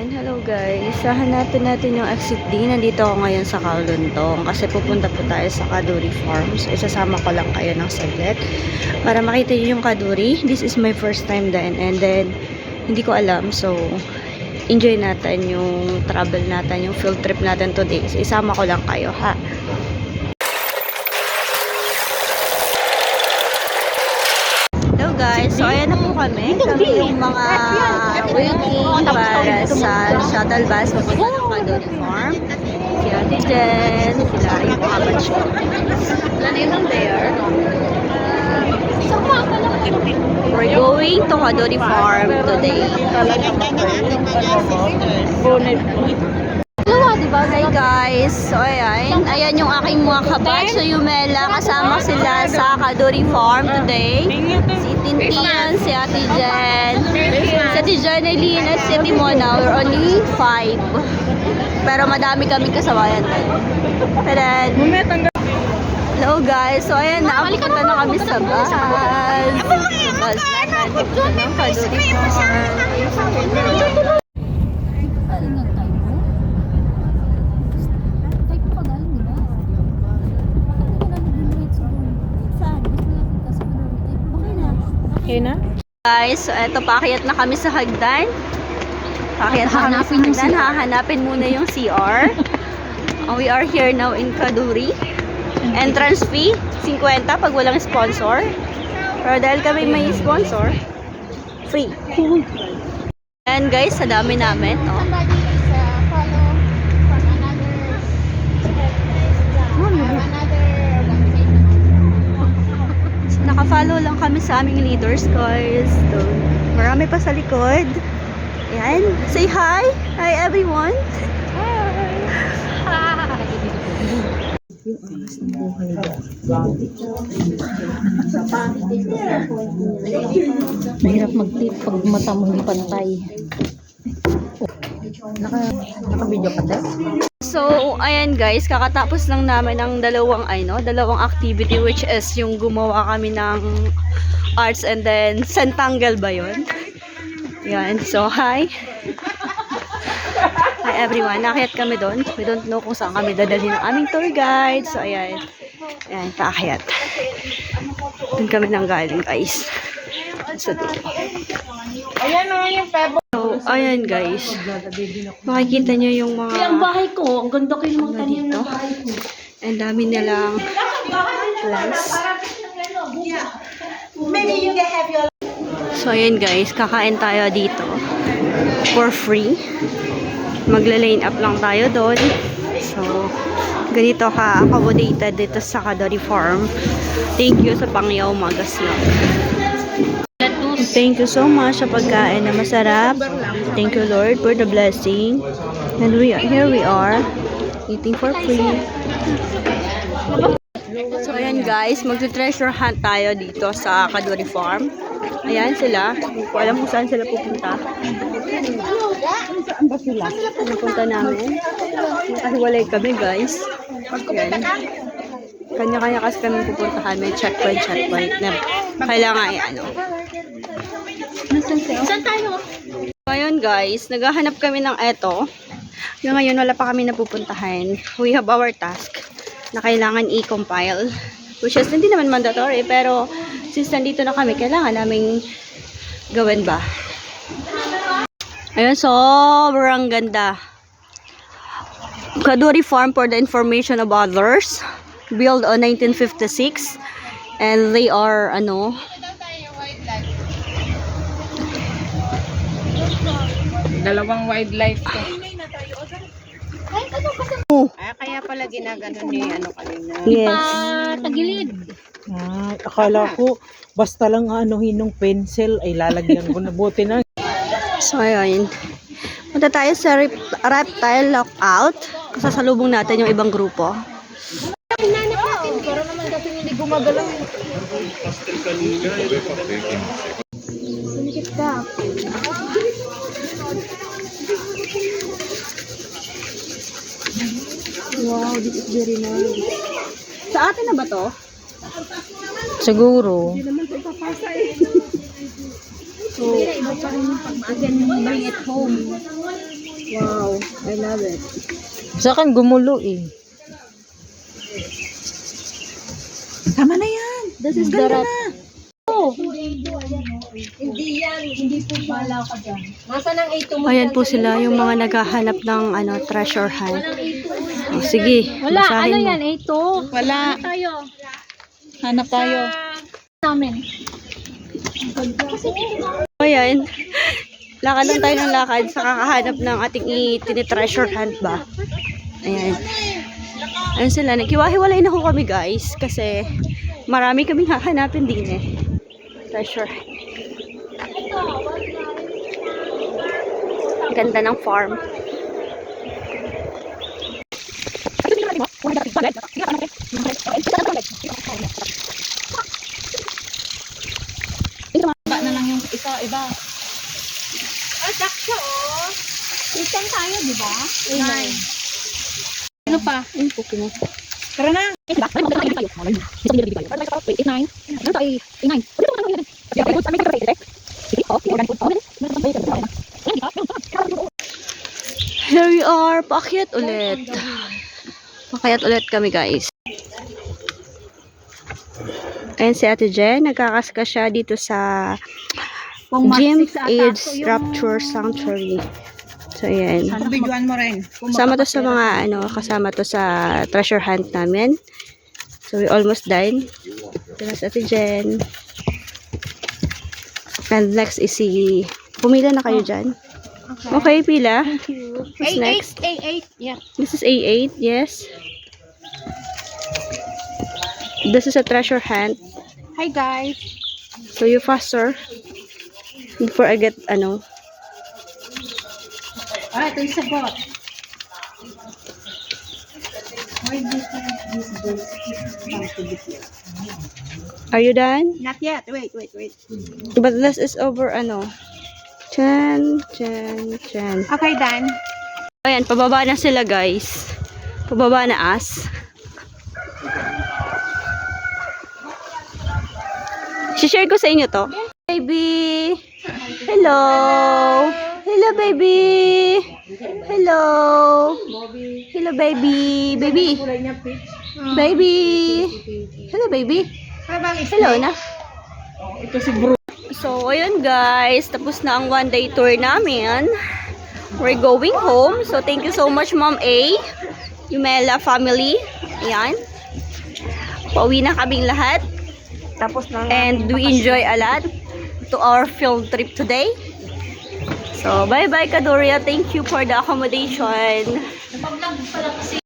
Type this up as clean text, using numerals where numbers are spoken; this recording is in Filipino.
Ayan, hello guys. Hanapin natin yung exit D. Nandito ako ngayon sa Kauluntong kasi pupunta po tayo sa Kaduri Farm. So, isasama ko lang kayo ng saglit para makita nyo yung Kaduri. This is my first time din and then hindi ko alam. So, enjoy natin yung travel natin, yung field trip natin today. So, isama ko lang kayo ha. Hello guys, so ayan na po kami yung mga waiting para sa shuttle bus papunta ng Kaduri Farm. Si Ate Jen, sila yung mga batch ko. Wala na yun there. We're going to Kaduri Farm today. Hi guys, so ayan yung aking mga kabatch sa Yumela, kasama sila sa Kaduri Farm today. Si Tintin, si Ate Jen, si Ate Janeline at si Ate Mona. We're only 5, pero madami kaming kasabayan din. Hello guys, so ayan na, pupunta na kami sa bus. Bus na pupunta ng Kaduri Farm. Guys, so eto, paakyat na kami sa hagdan. Paakyat na kami sa hagdan. Hahanapin muna yung CR. We are here now in Kaduri. Entrance fee, 50 pag walang sponsor. Pero dahil kami may sponsor, free. And guys, sa dami namin. Oh. Naka-follow lang kami sa aming leaders guys. So, marami pa sa likod. Ayan. Say hi. Hi everyone. Mahirap mag-tip pag mata mo hindi pantay. Naka-video ka tayo? So, ayan guys, kakatapos lang namin ng dalawang activity, which is yung gumawa kami ng arts and then Santanggal ba yun? Yan, so hi. Hi everyone, nakayat kami doon. We don't know kung saan kami dadalhin ng aming tour guide. So, ayan. Ayan, paakayat. Doon kami nang galing guys. So, Ayan o, yung pebo. so, ayan guys. Makikita nyo yung mga... Ang bahay ko, ang ganda ko yung mga tanim ng bahay ko. Ang dami nilang plants. So, ayan guys. Kakain tayo dito. For free. Magla-line up lang tayo doon. So, ganito ka-accommodated dito sa Kaduri Farm. Thank you sa Pangyaw Magaslog. Thank you so much sa pagkain na masarap. Thank you Lord for the blessing. And here we are eating for free. So ayan guys, magte-treasure hunt tayo dito sa Kaduri Farm. Ayan sila. Hindi ko alam kung saan sila pupunta. Saan ba sila? Pupunta namin. Nakahiwalay kami guys. Ayan. Kanya-kanya kasi kami pupuntahan. May checkpoint na kailangan Saan tayo? So, ayun guys, naghahanap kami ng eto. Yung ngayon wala pa kami napupuntahan. We have our task na kailangan i-compile. Which is hindi naman mandatory, pero since nandito na kami, kailangan naming gawin ba. Ayun, sobrang ganda. Kaduri Farm for the information of others. Built on 1956. And they are, Dalawang wildlife ko. Kaya pala ginagano ni kanina. yes. Tagilid. Akala ko basta lang anuhin ng pencil ay lalagyan ko na buti na. So, ayun. Punta tayo sa reptile lockout. Kasasalubong natin yung ibang grupo. Hinanap natin. Para naman dati hindi gumagalaw. Sunikit ka. Wow, this is very nice. Sa atin na ba to? Siguro. Hindi naman ito papasa eh. So, iba pa rin yung pag-bring it home. Wow, I love it. Sa akin gumulo eh. Tama na yan. This is the rat. Hindi yan. Hindi po bala ka dyan. Nasaan ang A2 mo? Ayan po sila, yung mga naghahanap ng treasure hunt. Oh, sige, Wala, ano basahin mo. yan? A2? Wala. Tayo. Hanap tayo. Namin. Ayan. Lakad lang tayo ng lakad sa kakahanap ng ating treasure hunt ba. Ayan. Ayun sila. Nagkiwahiwalay na ho kami guys. Kasi marami kaming hahanapin din eh. Treasure. Ganda ng farm. Iba na lang yung isa, iba. Ah, sakto oh. Isan tayo, di ba? Nine. Ano pa? Ayun po kino. Tara na. Here we are. Paakyat ulit. Paakyat ulit kami guys. Ayan si Ate Jen. Nagkakaska siya dito sa Gym Age Rapture Sanctuary. So, ayan. Biguan mo rin. Kasama to sa mga, kasama to sa treasure hunt namin. So, we almost done. Ito na si Ate Jen. And next is si... Pumila na kayo dyan. Okay, pila. What's next? A8. Yeah. This is A8, yes. This is a treasure hunt. Hi guys. So, you faster. Before I get, Ah, ito yung sagot. Are you done? Not yet. Wait. But this is over, Chan. Okay, done. Ayan, pababa na sila, guys. Pababa na as. Share ko sa inyo to. Baby! Hello! Hello, baby! Hello! Hello, baby! Baby! Baby! Hello, baby! Hello na. Ito si Bro. So, ayun guys. Tapos na ang one-day tour namin. We're going home. So, thank you so much, Mom A. Yumela family. Ayan. Pauwi na kaming lahat. Tapos na. And we enjoy a lot to our field trip today. So, bye-bye, Kadoria. Thank you for the accommodation. Napag-vlog pala kasi